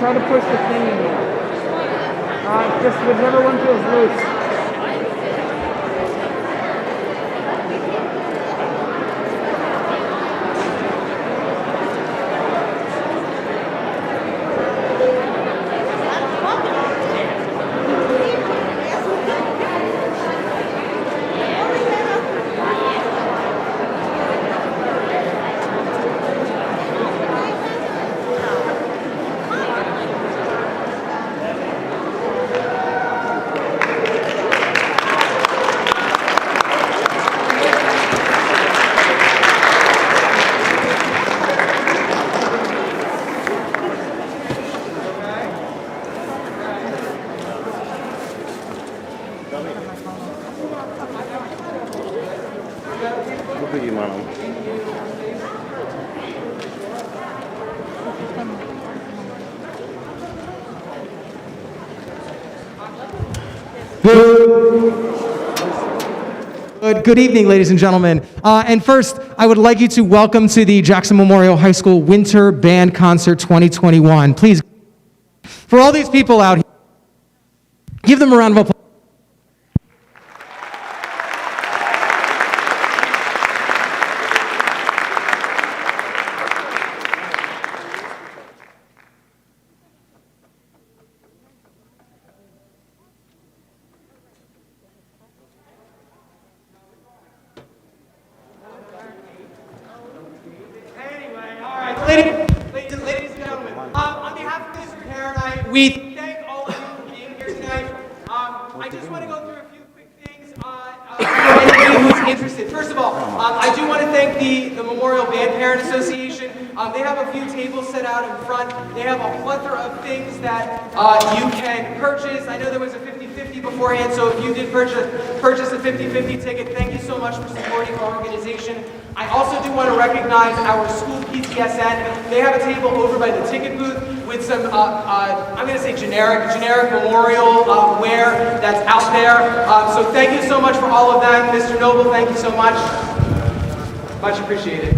try to push the thing in there. Just whichever one feels loose. Good evening, ladies and gentlemen. And first, I would like you to welcome to the Jackson Memorial High School Winter Band Concert 2021. Please, for all these people out here, give them a round of applause. Ladies and gentlemen, on behalf of this parent night, we thank all of you for being here tonight. I just want to go through a few quick things for anybody who's interested. First of all, I do want to thank the Memorial Band Parent Association. They have a few tables set out in front. They have a plethora of things that you can purchase. I know there was a 50-50 beforehand, so if you did purchase a 50-50 ticket, thank you so much for supporting our organization. I also do want to recognize our school PTSN. They have a table over by the ticket booth with some, I'm going to say generic memorial wear that's out there. So thank you so much for all of them. Mr. Noble, thank you so much. Much appreciated.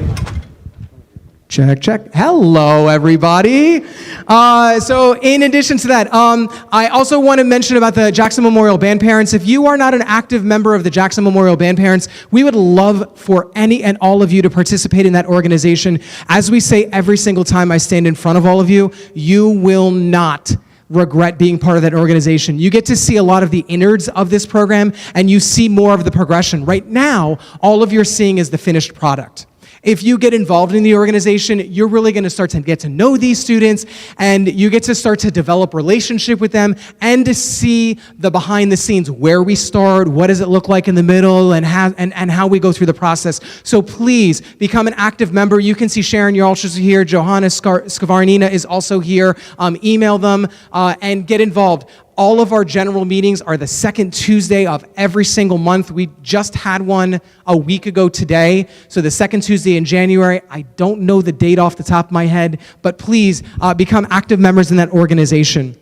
Check, check. Hello, everybody. So in addition to that, I also want to mention about the Jackson Memorial Band Parents. If you are not an active member of the Jackson Memorial Band Parents, we would love for any and all of you to participate in that organization. As we say every single time I stand in front of all of you, you will not regret being part of that organization. You get to see a lot of the innards of this program, and you see more of the progression. Right now, all of you're seeing is the finished product. If you get involved in the organization, you're really going to start to get to know these students, and you get to start to develop relationship with them and to see the behind the scenes, where we start, what does it look like in the middle, and how we go through the process. So please become an active member. You can see Sharon Yalch is here, Johanna Skavarnina is also here. Email them and get involved. All of our general meetings are the second Tuesday of every single month. We just had one a week ago today, so the second Tuesday in January. I don't know the date off the top of my head, but please become active members in that organization.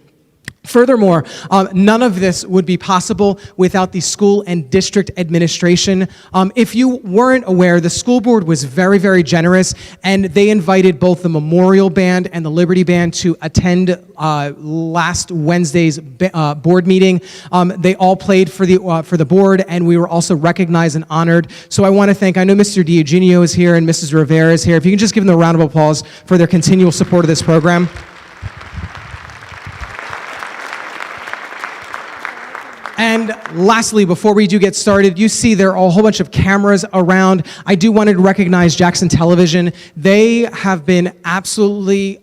Furthermore, none of this would be possible without the school and district administration. If you weren't aware, the school board was very, very generous, and they invited both the Memorial Band and the Liberty Band to attend last Wednesday's board meeting. They all played for the board, and we were also recognized and honored. So I want to thank, I know Mr. D'Eugenio is here and Mrs. Rivera is here. If you can just give them a round of applause for their continual support of this program. And lastly, before we do get started, you see there are a whole bunch of cameras around. I do want to recognize Jackson Television. They have been absolutely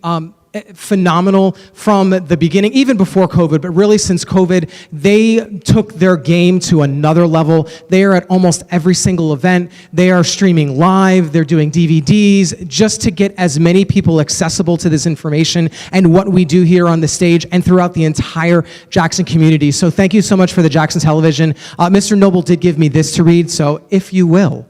phenomenal from the beginning, even before COVID, but really since COVID, they took their game to another level. They are at almost every single event. They are streaming live. They're doing DVDs just to get as many people accessible to this information and what we do here on the stage and throughout the entire Jackson community. So thank you so much for the Jackson Television. Mr. Noble did give me this to read, so if you will.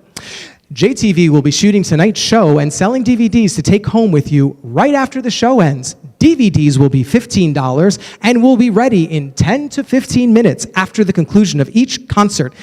JTV will be shooting tonight's show and selling DVDs to take home with you right after the show ends. DVDs will be $15 and will be ready in 10 to 15 minutes after the conclusion of each concert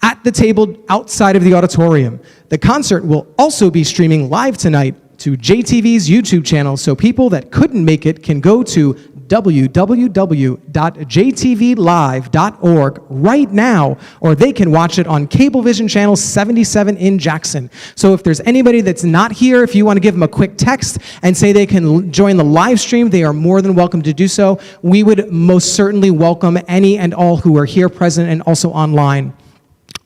at the table outside of the auditorium. The concert will also be streaming live tonight to JTV's YouTube channel, so people that couldn't make it can go to www.jtvlive.org right now, or they can watch it on Cablevision Channel 77 in Jackson. So if there's anybody that's not here, if you want to give them a quick text and say they can join the live stream, they are more than welcome to do so. We would most certainly welcome any and all who are here present and also online.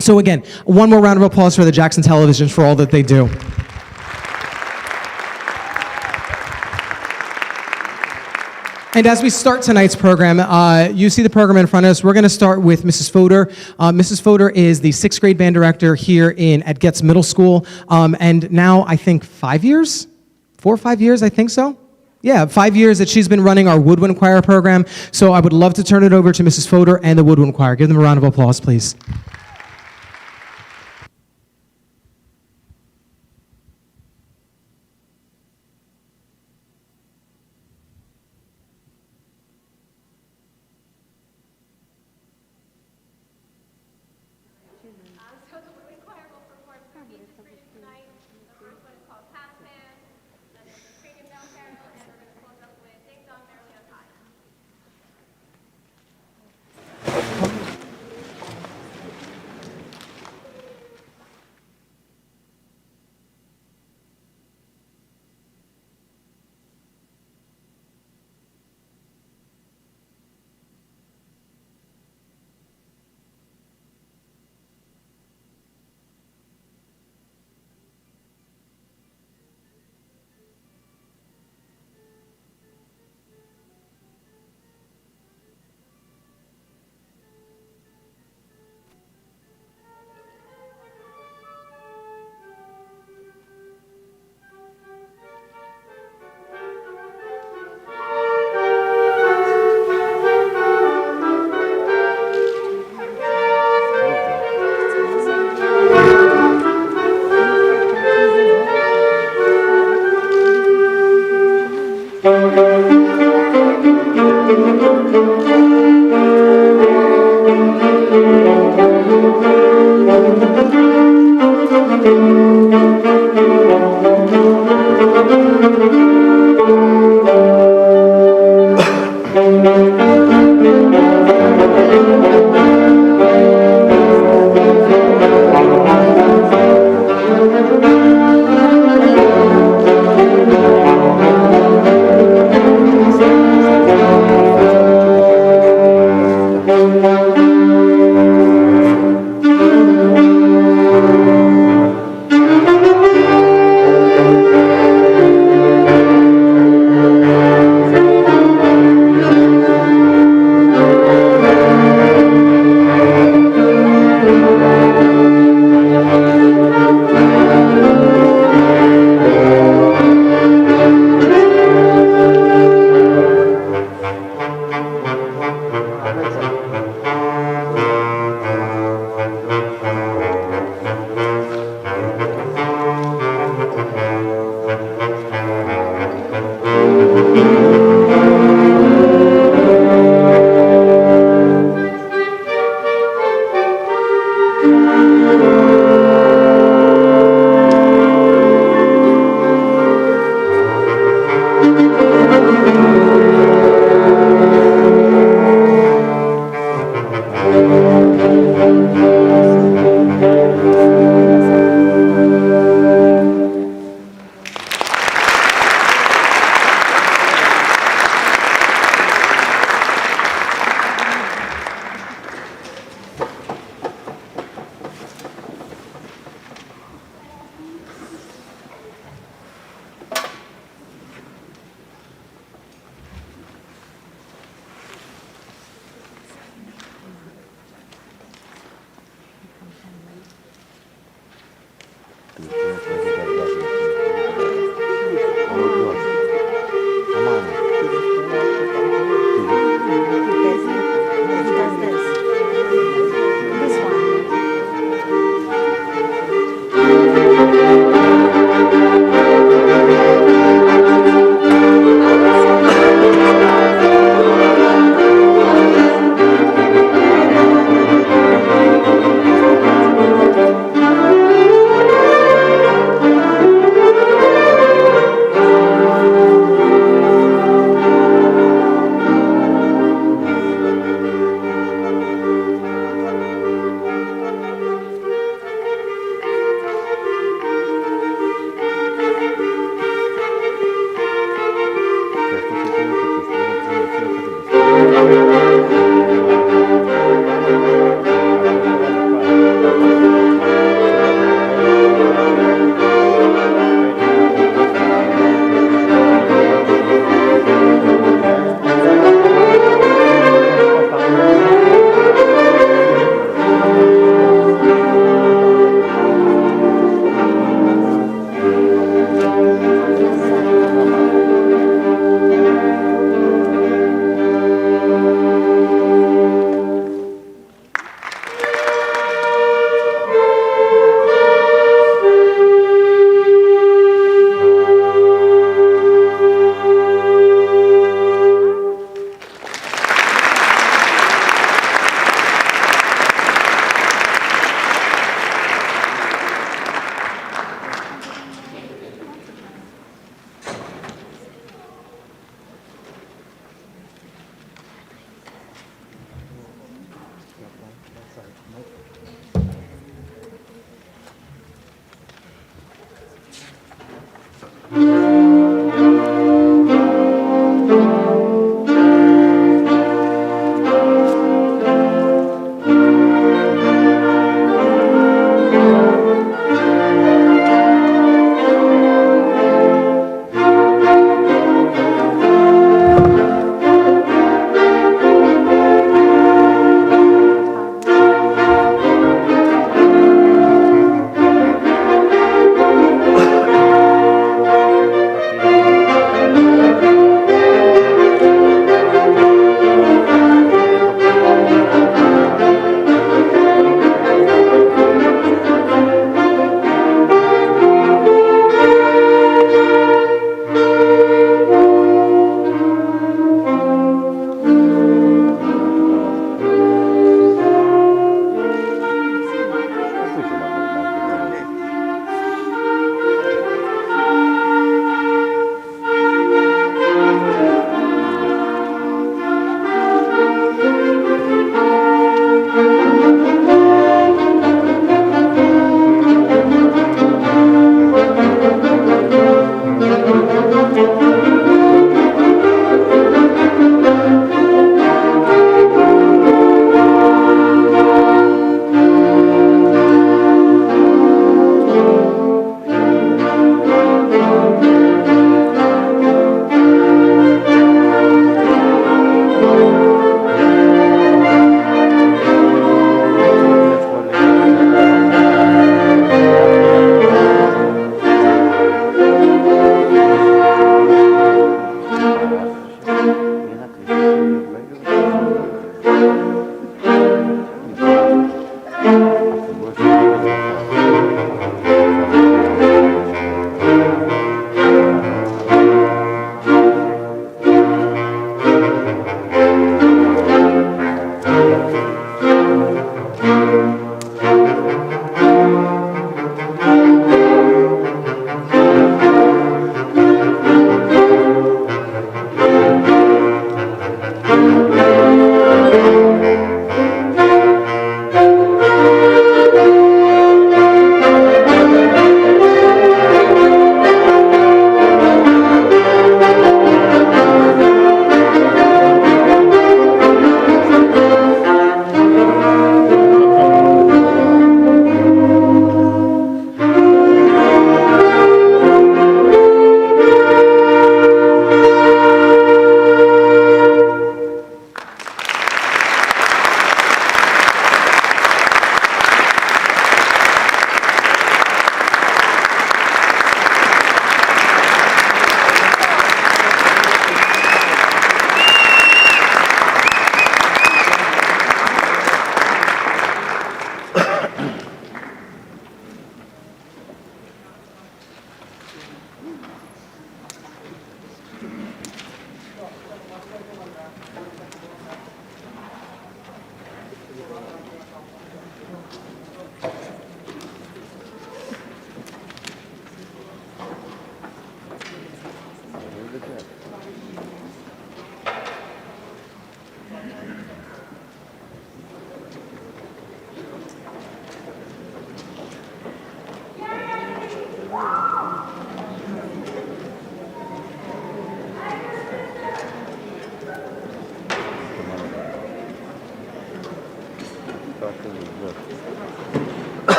So again, one more round of applause for the Jackson Television for all that they do. And as we start tonight's program, you see the program in front of us. We're going to start with Mrs. Fodor. Mrs. Fodor is the 6th grade band director here at Getz Middle School. And now, I think 5 years? 4 or 5 years, I think so? Yeah, 5 years that she's been running our Woodwind Choir program. So I would love to turn it over to Mrs. Fodor and the Woodwind Choir. Give them a round of applause, please. So the Woodwind Choir will perform 3 pieces for you tonight. The first one is called Past Man, then there's the Premium Bell Carol, and we're going to close up with Ding Dong Merrily on High.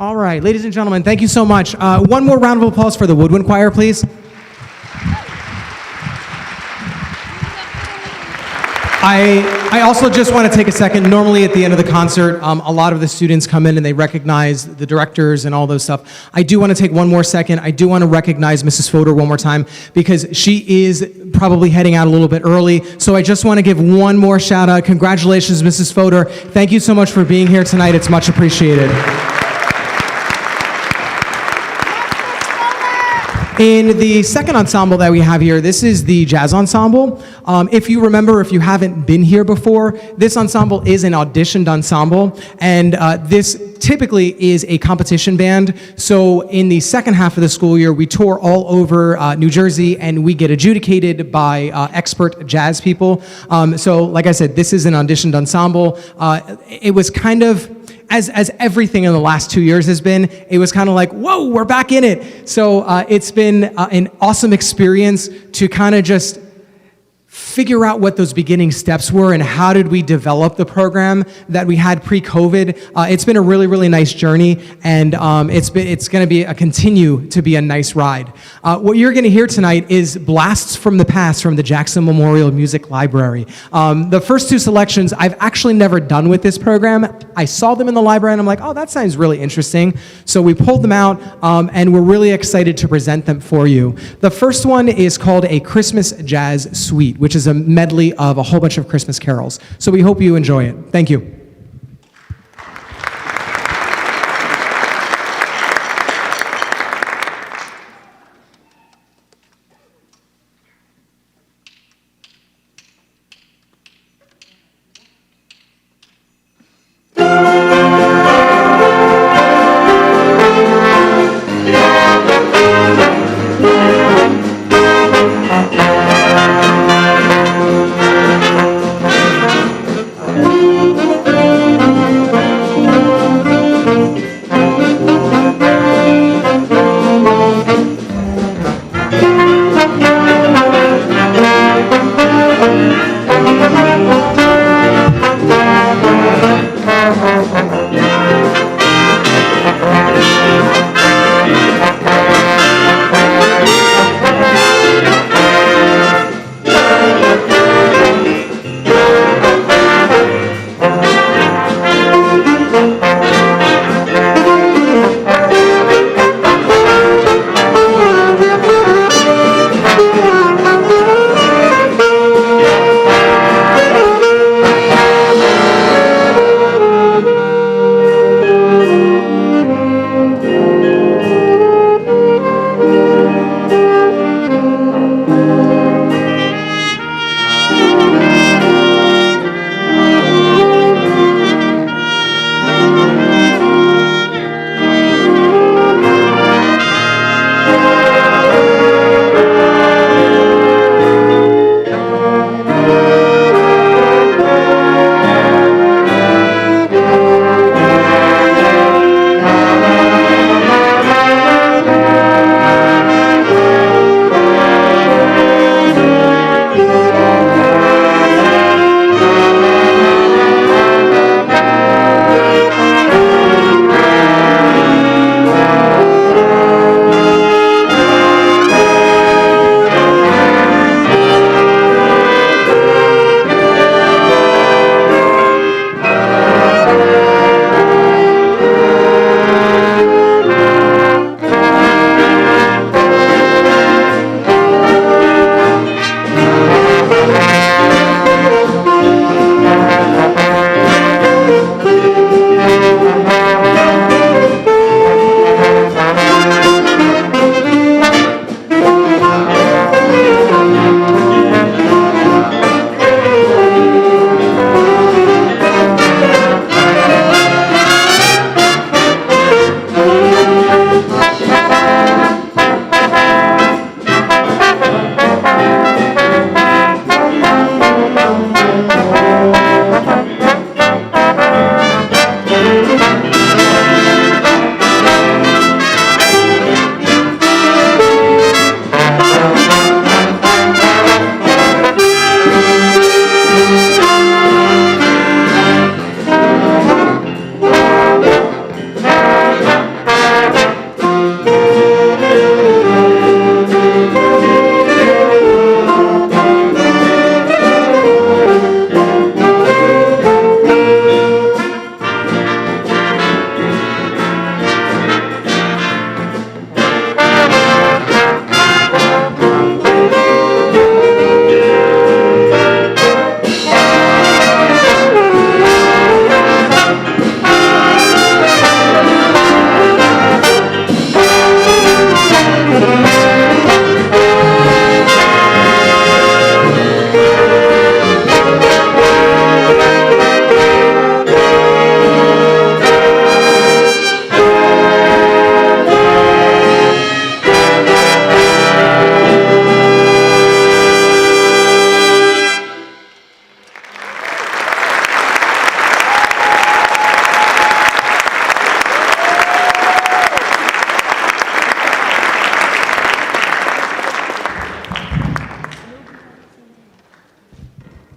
All right, ladies and gentlemen, thank you so much. One more round of applause for the Woodwind Choir, please. I also just want to take a second. Normally at the end of the concert, a lot of the students come in and they recognize the directors and all those stuff. I do want to take one more second. I do want to recognize Mrs. Fodor one more time because she is probably heading out a little bit early. So I just want to give one more shout out. Congratulations, Mrs. Fodor. Thank you so much for being here tonight. It's much appreciated. In the second ensemble that we have here, this is the jazz ensemble. If you remember, if you haven't been here before, this ensemble is an auditioned ensemble, and this typically is a competition band. So in the second half of the school year, we tour all over New Jersey, and we get adjudicated by expert jazz people. So like I said, this is an auditioned ensemble. It was kind of, as everything in the last 2 years has been, it was kind of like, whoa, we're back in it. So it's been an awesome experience to kind of just figure out what those beginning steps were and how did we develop the program that we had pre-COVID. It's been a really, really nice journey, and it's going to continue to be a nice ride. What you're going to hear tonight is blasts from the past from the Jackson Memorial Music Library. The first two selections I've actually never done with this program. I saw them in the library and I'm like, oh, that sounds really interesting. So we pulled them out, and we're really excited to present them for you. The first one is called a Christmas Jazz Suite, which is a medley of a whole bunch of Christmas carols. So we hope you enjoy it. Thank you.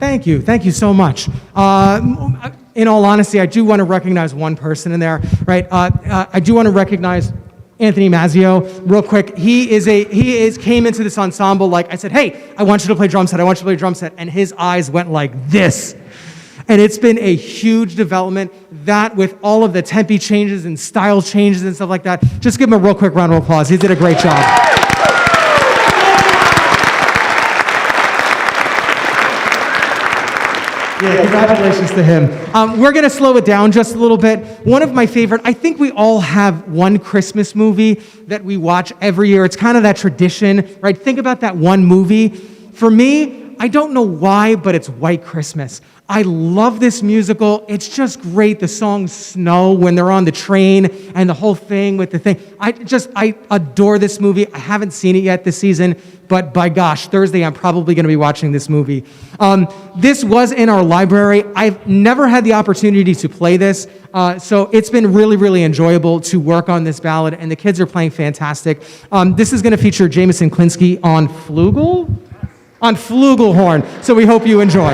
Thank you. Thank you so much. In all honesty, I do want to recognize one person in there, right? I do want to recognize Anthony Mazzio real quick. He came into this ensemble like I said, hey, I want you to play drum set. I want you to play drum set. And his eyes went like this. And it's been a huge development. That with all of the tempi changes and style changes and stuff like that, just give him a real quick round of applause. He did a great job. Yeah, congratulations to him. We're going to slow it down just a little bit. One of my favorite, I think we all have one Christmas movie that we watch every year. It's kind of that tradition, right? Think about that one movie. For me, I don't know why, but it's White Christmas. I love this musical. It's just great. The song Snow when they're on the train and the whole thing with the thing. I adore this movie. I haven't seen it yet this season, but by gosh, Thursday I'm probably going to be watching this movie. This was in our library. I've never had the opportunity to play this, so it's been really, really enjoyable to work on this ballad, and the kids are playing fantastic. This is going to feature Jameson Klinsky on flugelhorn, so we hope you enjoy.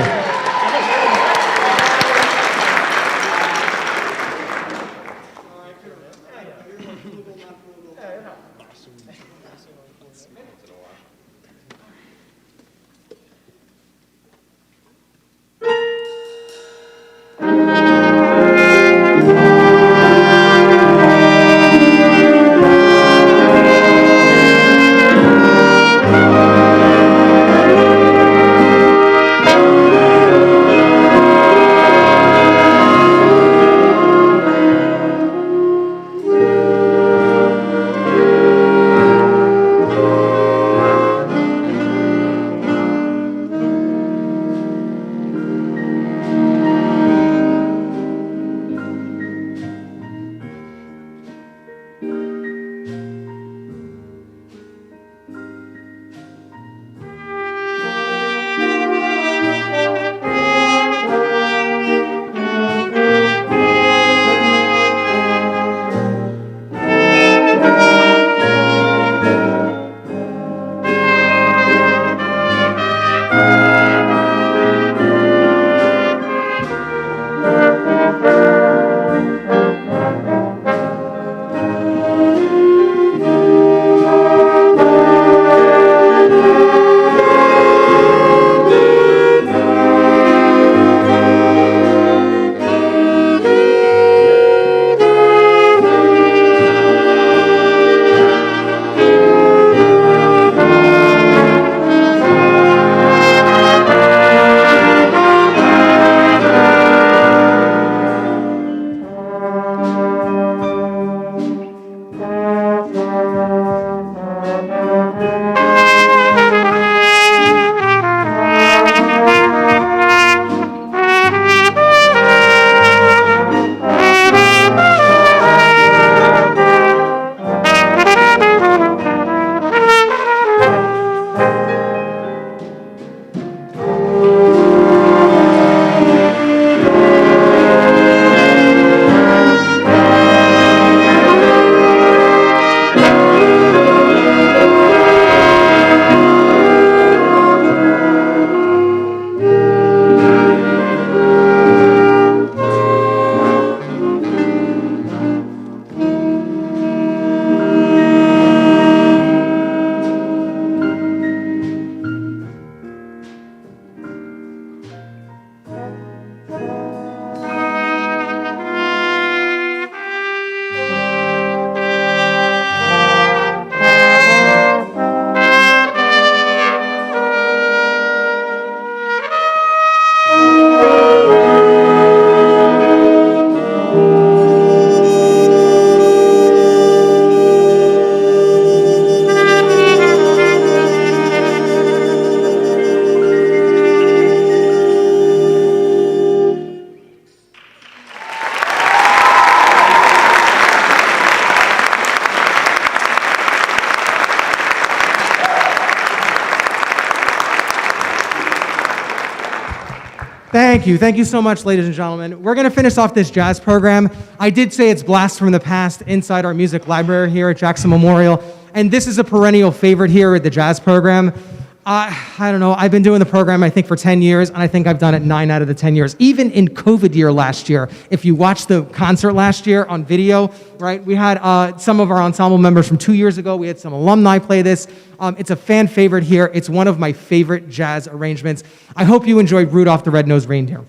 Thank you. Thank you so much, ladies and gentlemen. We're going to finish off this jazz program. I did say it's Blast from the Past inside our music library here at Jackson Memorial, and this is a perennial favorite here at the jazz program. I don't know. I've been doing the program, I think, for 10 years, and I think I've done it 9 out of the 10 years. Even in COVID year last year, if you watched the concert last year on video, right, we had some of our ensemble members from 2 years ago. We had some alumni play this. It's a fan favorite here. It's one of my favorite jazz arrangements. I hope you enjoyed Rudolph the Red-Nosed Reindeer.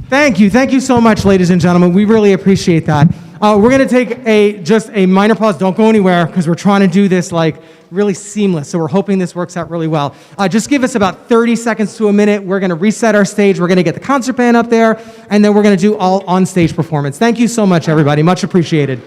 Thank you. Thank you so much, ladies and gentlemen. We really appreciate that. We're going to take just a minor pause. Don't go anywhere because we're trying to do this like really seamless. So we're hoping this works out really well. Just give us about 30 seconds to a minute. We're going to reset our stage. We're going to get the concert band up there, and then we're going to do all on-stage performance. Thank you so much, everybody. Much appreciated.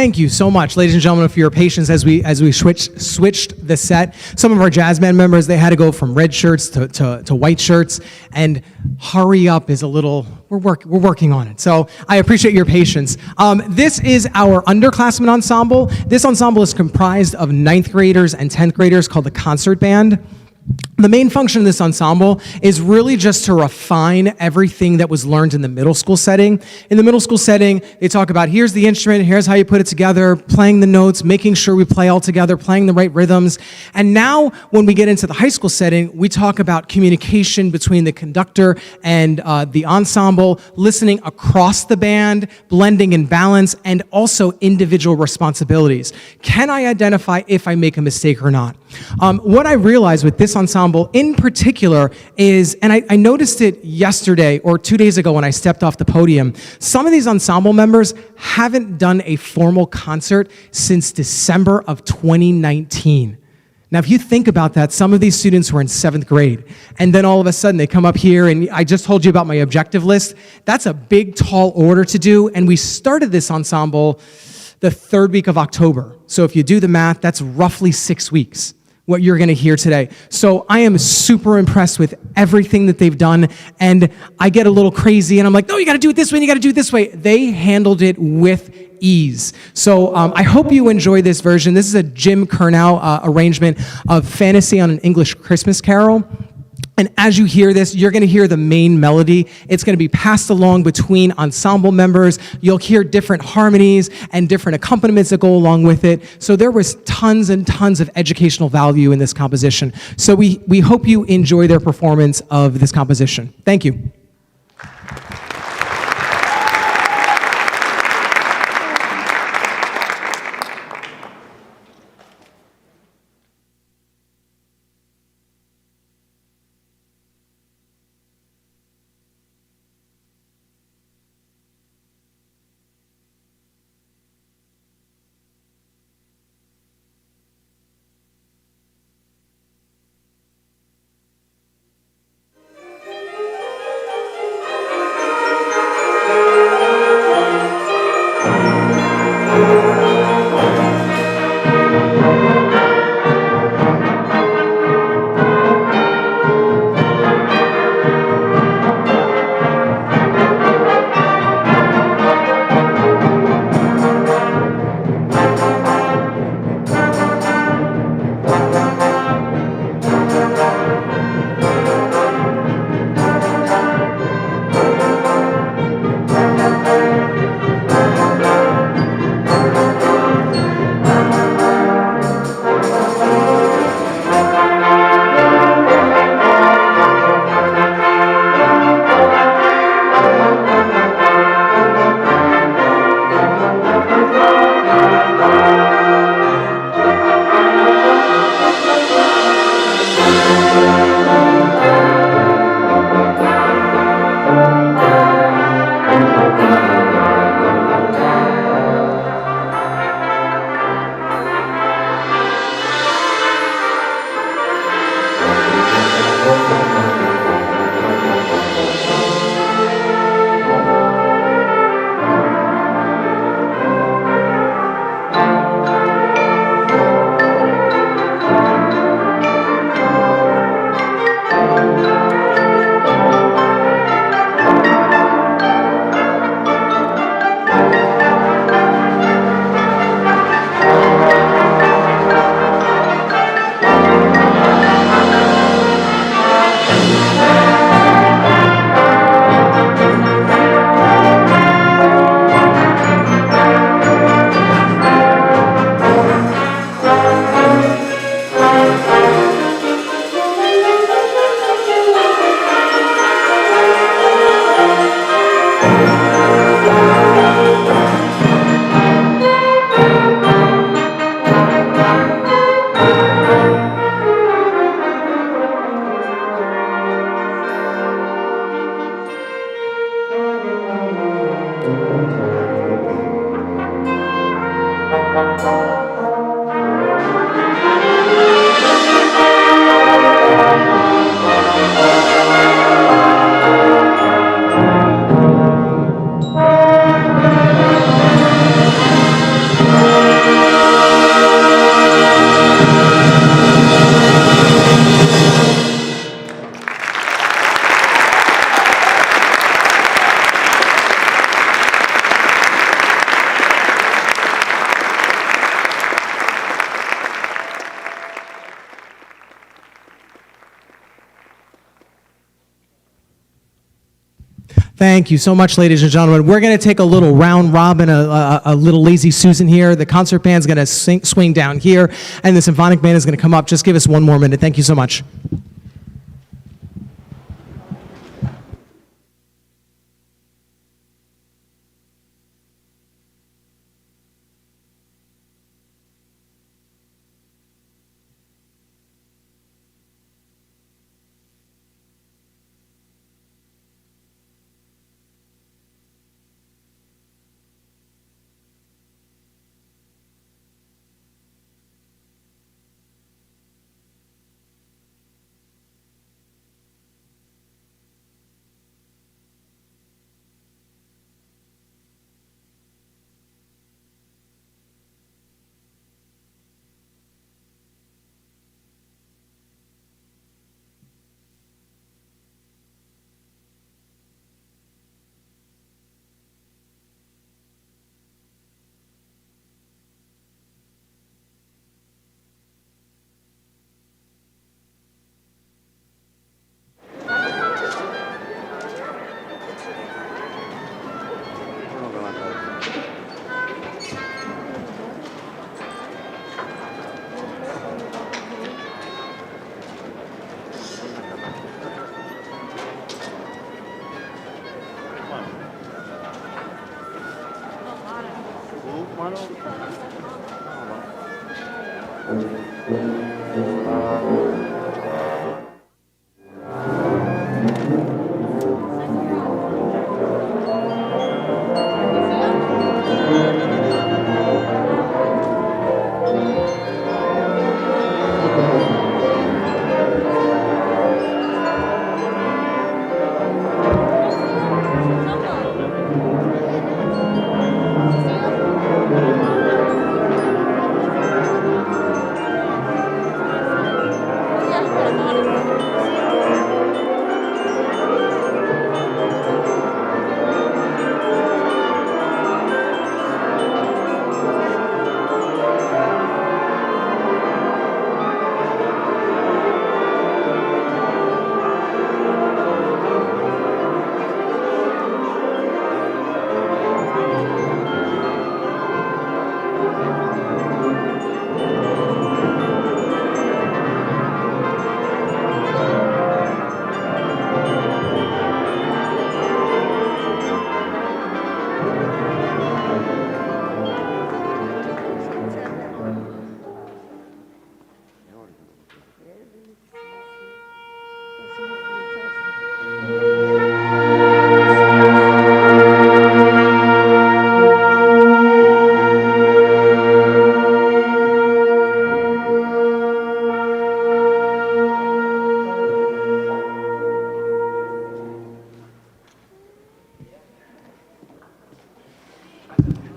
Thank you so much, ladies and gentlemen, for your patience as we switched the set. Some of our jazz band members, they had to go from red shirts to white shirts, and hurry up is a little, we're working on it. So I appreciate your patience. This is our underclassmen ensemble. This ensemble is comprised of 9th graders and 10th graders called the concert band. The main function of this ensemble is really just to refine everything that was learned in the middle school setting. In the middle school setting, they talk about here's the instrument, here's how you put it together, playing the notes, making sure we play all together, playing the right rhythms. And now, when we get into the high school setting, we talk about communication between the conductor and the ensemble, listening across the band, blending and balance, and also individual responsibilities. Can I identify if I make a mistake or not? What I realized with this ensemble in particular is, and I noticed it yesterday or 2 days ago when I stepped off the podium, some of these ensemble members haven't done a formal concert since December of 2019. Now, if you think about that, some of these students were in 7th grade, and then all of a sudden they come up here, and I just told you about my objective list. That's a big, tall order to do, and we started this ensemble the 3rd week of October. So if you do the math, that's roughly 6 weeks, what you're going to hear today. So I am super impressed with everything that they've done, and I get a little crazy, and I'm like, no, you got to do it this way, and you got to do it this way. They handled it with ease. So I hope you enjoy this version. This is a Jim Curnow arrangement of Fantasy on an English Christmas Carol. And as you hear this, you're going to hear the main melody. It's going to be passed along between ensemble members. You'll hear different harmonies and different accompaniments that go along with it. So there was tons and tons of educational value in this composition. So we hope you enjoy their performance of this composition. Thank you. Thank you so much, ladies and gentlemen. We're going to take a little round robin, a little lazy Susan here. The concert band's going to swing down here, and the symphonic band is going to come up. Just give us one more minute. Thank you so much.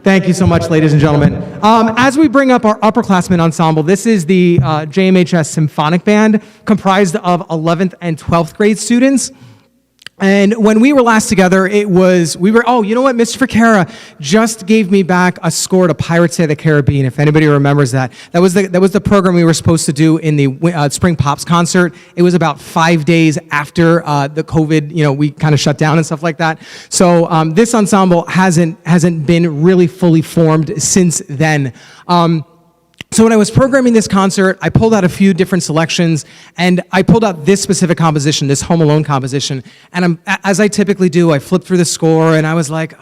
Thank you so much, ladies and gentlemen. As we bring up our upperclassmen ensemble, this is the JMHS Symphonic Band, comprised of 11th and 12th grade students. And when we were last together, oh, you know what? Mr. Ficara just gave me back a score to Pirates of the Caribbean, if anybody remembers that. That was the program we were supposed to do in the Spring Pops concert. It was about 5 days after the COVID, we kind of shut down and stuff like that. So this ensemble hasn't been really fully formed since then. So when I was programming this concert, I pulled out a few different selections, and I pulled out this specific composition, this Home Alone composition. And as I typically do, I flipped through the score, and I was like,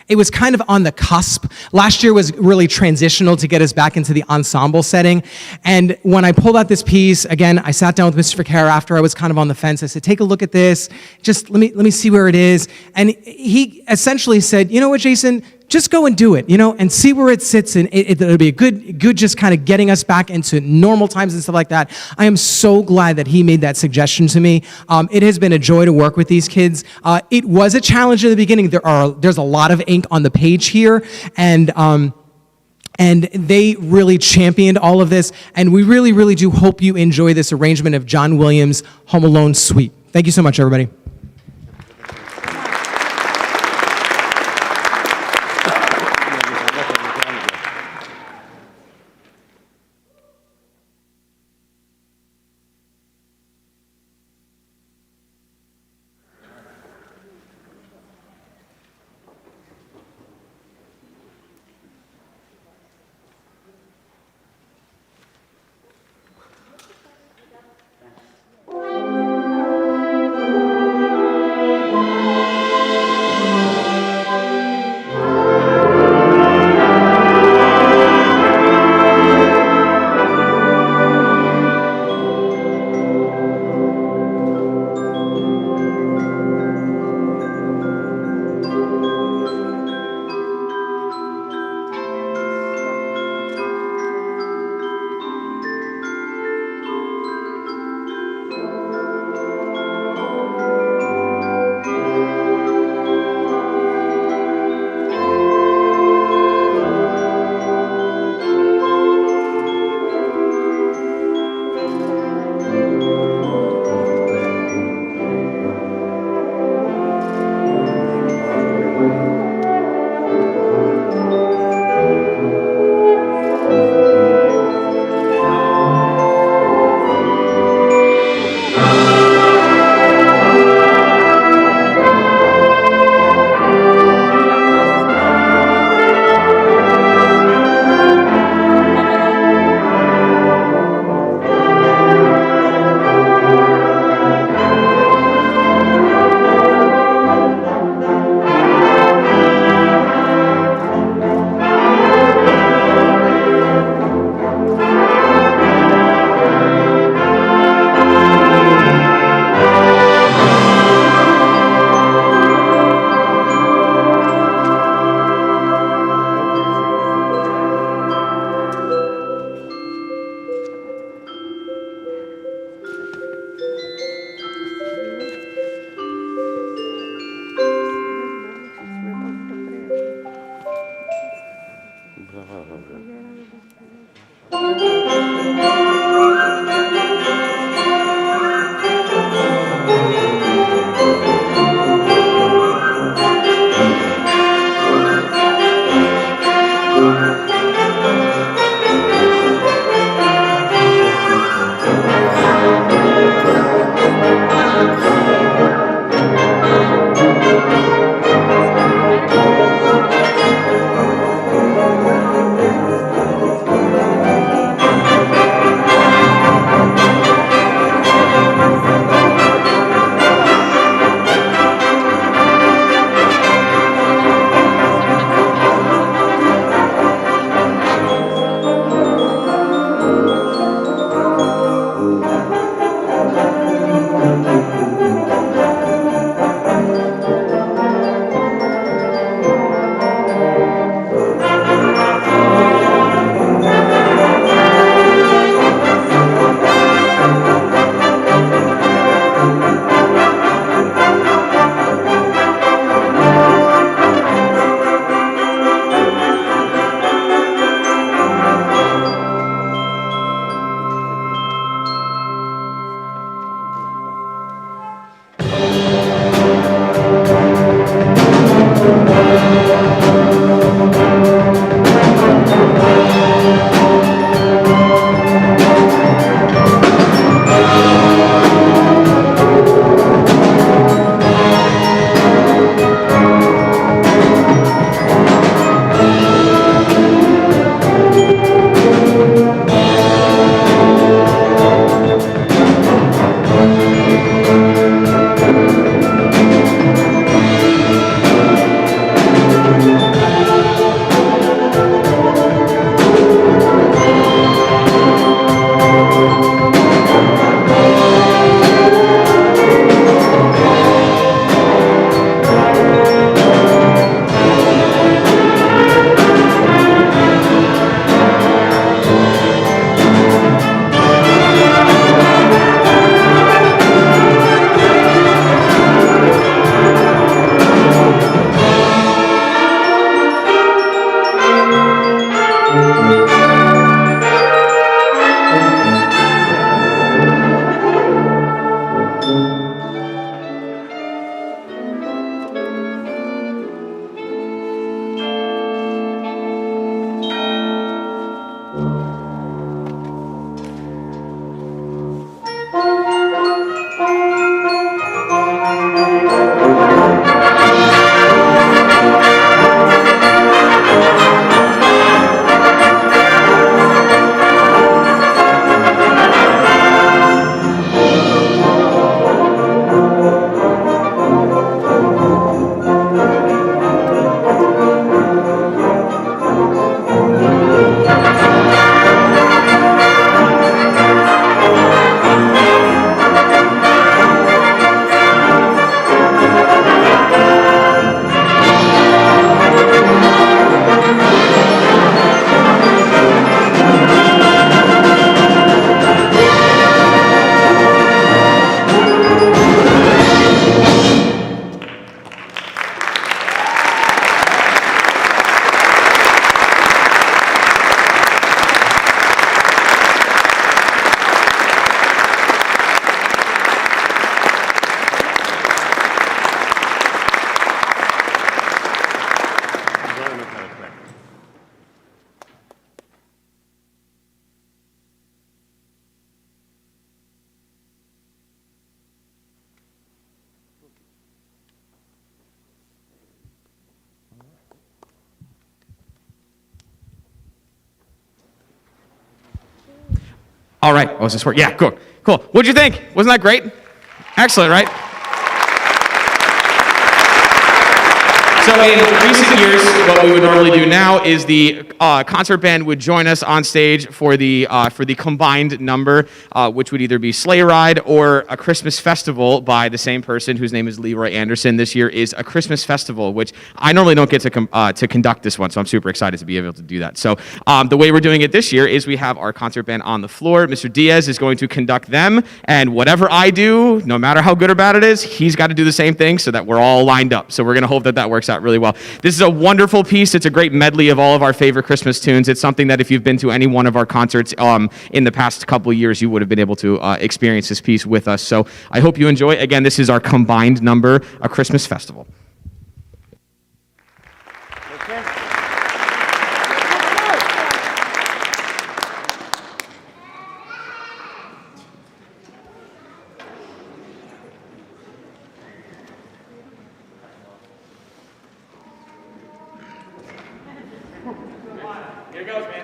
it was kind of on the cusp. Last year was really transitional to get us back into the ensemble setting. And when I pulled out this piece, again, I sat down with Mr. Ficara after I was kind of on the fence. I said, take a look at this. Just let me see where it is. And he essentially said, you know what, Jason? Just go and do it, and see where it sits, and it'll be a good just kind of getting us back into normal times and stuff like that. I am so glad that he made that suggestion to me. It has been a joy to work with these kids. It was a challenge in the beginning. There's a lot of ink on the page here, and they really championed all of this, and we really, really do hope you enjoy this arrangement of John Williams' Home Alone Suite. Thank you so much, everybody. All right. Oh, is this work? Yeah, cool. Cool. What'd you think? Wasn't that great? Excellent, right? So in recent years, what we would normally do now is the concert band would join us on stage for the combined number, which would either be Sleigh Ride or A Christmas Festival by the same person whose name is Leroy Anderson. This year is A Christmas Festival, which I normally don't get to conduct this one, so I'm super excited to be able to do that. So the way we're doing it this year is we have our concert band on the floor. Mr. Diaz is going to conduct them, and whatever I do, no matter how good or bad it is, he's got to do the same thing so that we're all lined up. So we're going to hope that that works out really well. This is a wonderful piece. It's a great medley of all of our favorite Christmas tunes. It's something that if you've been to any one of our concerts in the past couple of years, you would have been able to experience this piece with us. So I hope you enjoy. Again, this is our combined number, A Christmas Festival. Here goes, man.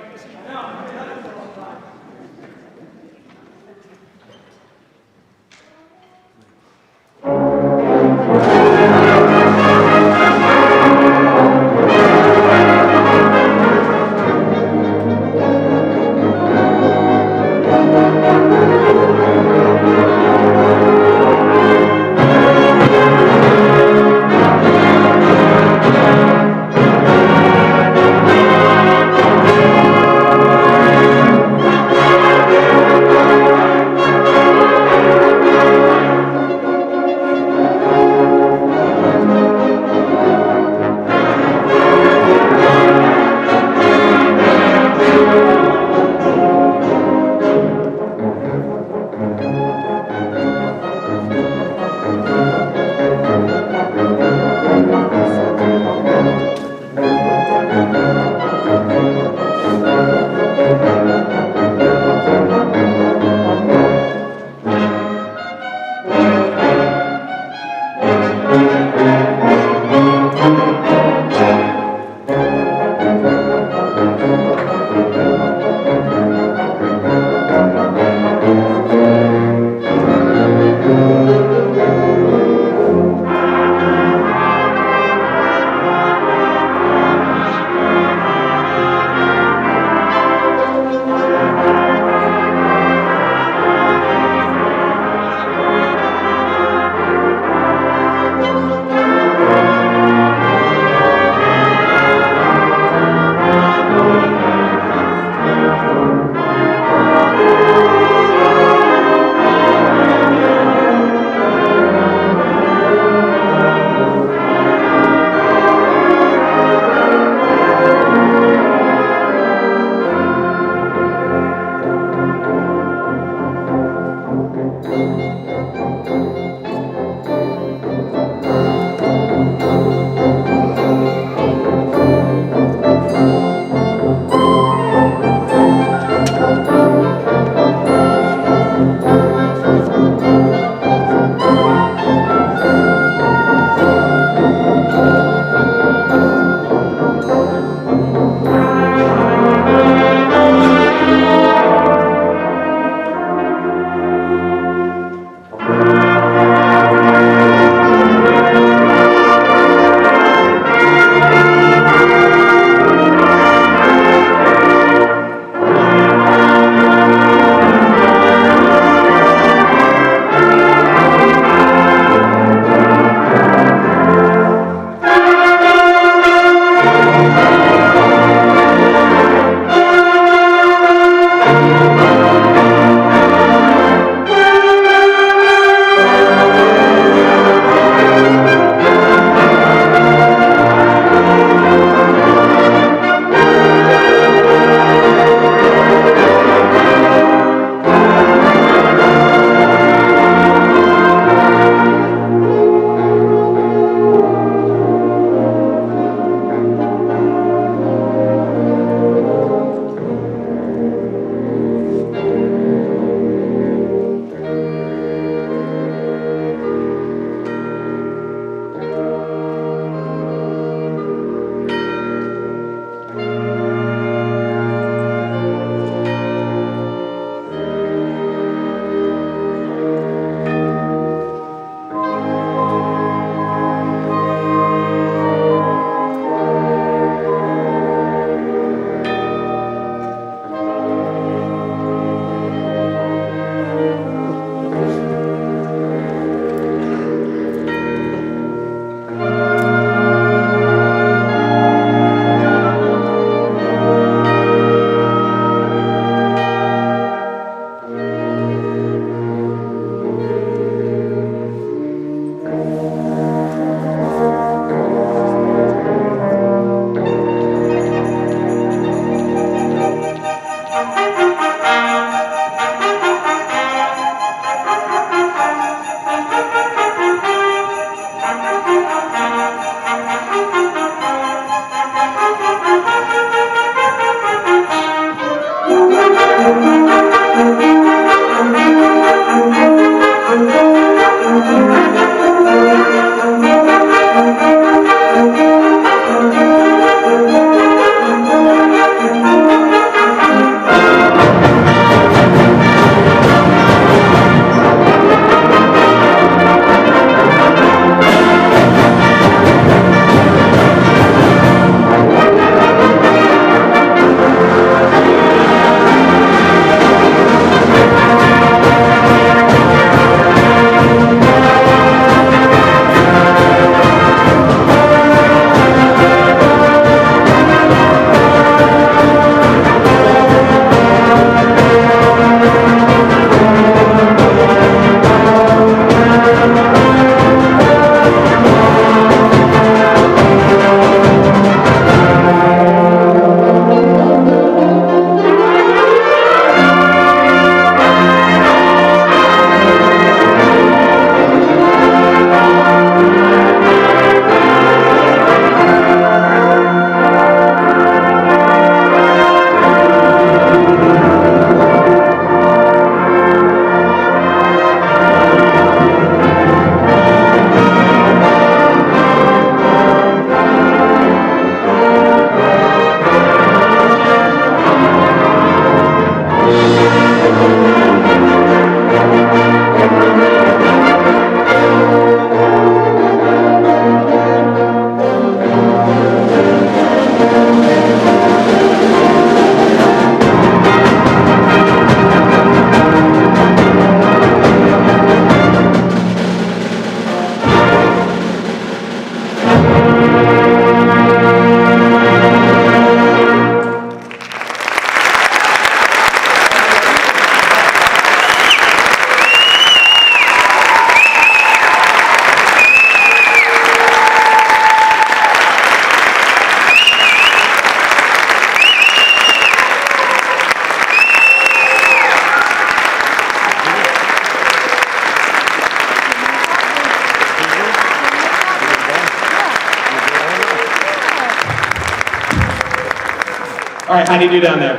All right, how'd you do down there?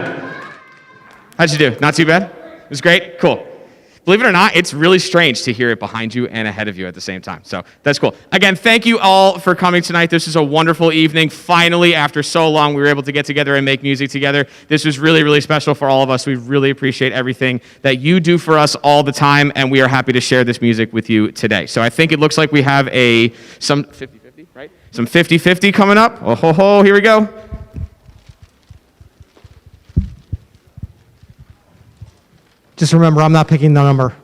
How'd you do? Not too bad? It was great? Cool. Believe it or not, it's really strange to hear it behind you and ahead of you at the same time. So that's cool. Again, thank you all for coming tonight. This is a wonderful evening. Finally, after so long, we were able to get together and make music together. This was really, really special for all of us. We really appreciate everything that you do for us all the time, and we are happy to share this music with you today. So I think it looks like we have some 50-50, right? Some 50-50 coming up. Oh, ho, ho, here we go. Just remember, I'm not picking the number.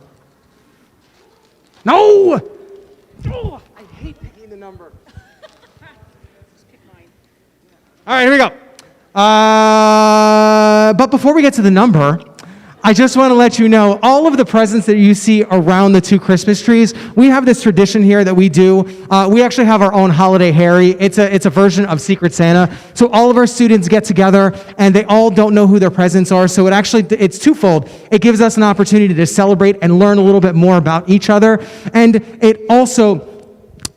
No! Oh, I hate picking the number. All right, here we go. But before we get to the number, I just want to let you know, all of the presents that you see around the two Christmas trees, we have this tradition here that we do. We actually have our own Holiday Harry. It's a version of Secret Santa. So all of our students get together, and they all don't know who their presents are. So it's twofold. It gives us an opportunity to celebrate and learn a little bit more about each other. And it also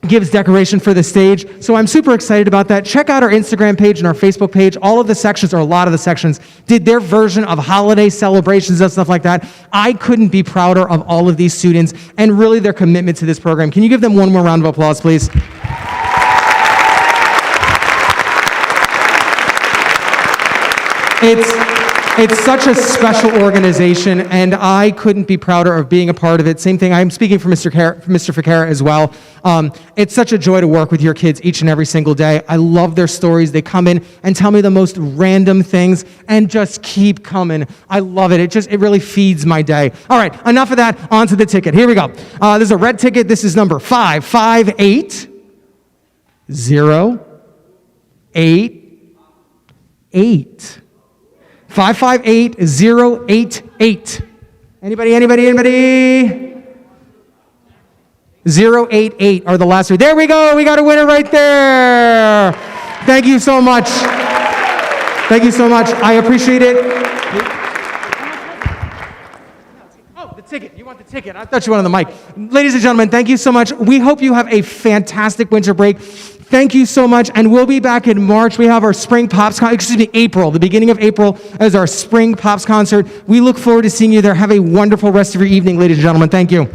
gives decoration for the stage. So I'm super excited about that. Check out our Instagram page and our Facebook page. All of the sections, or a lot of the sections, did their version of holiday celebrations and stuff like that. I couldn't be prouder of all of these students and really their commitment to this program. Can you give them one more round of applause, please? It's such a special organization, and I couldn't be prouder of being a part of it. Same thing, I'm speaking for Mr. Ficara as well. It's such a joy to work with your kids each and every single day. I love their stories. They come in and tell me the most random things and just keep coming. I love it. It really feeds my day. All right, enough of that. On to the ticket. Here we go. There's a red ticket. This is number 558088. 558088. Anybody? 088 are the last three. There we go. We got a winner right there. Thank you so much. Thank you so much. I appreciate it. Oh, the ticket. You want the ticket? I thought you wanted the mic. Ladies and gentlemen, thank you so much. We hope you have a fantastic winter break. Thank you so much, and we'll be back in March. We have our Spring Pops, April. The beginning of April is our Spring Pops concert. We look forward to seeing you there. Have a wonderful rest of your evening, ladies and gentlemen. Thank you.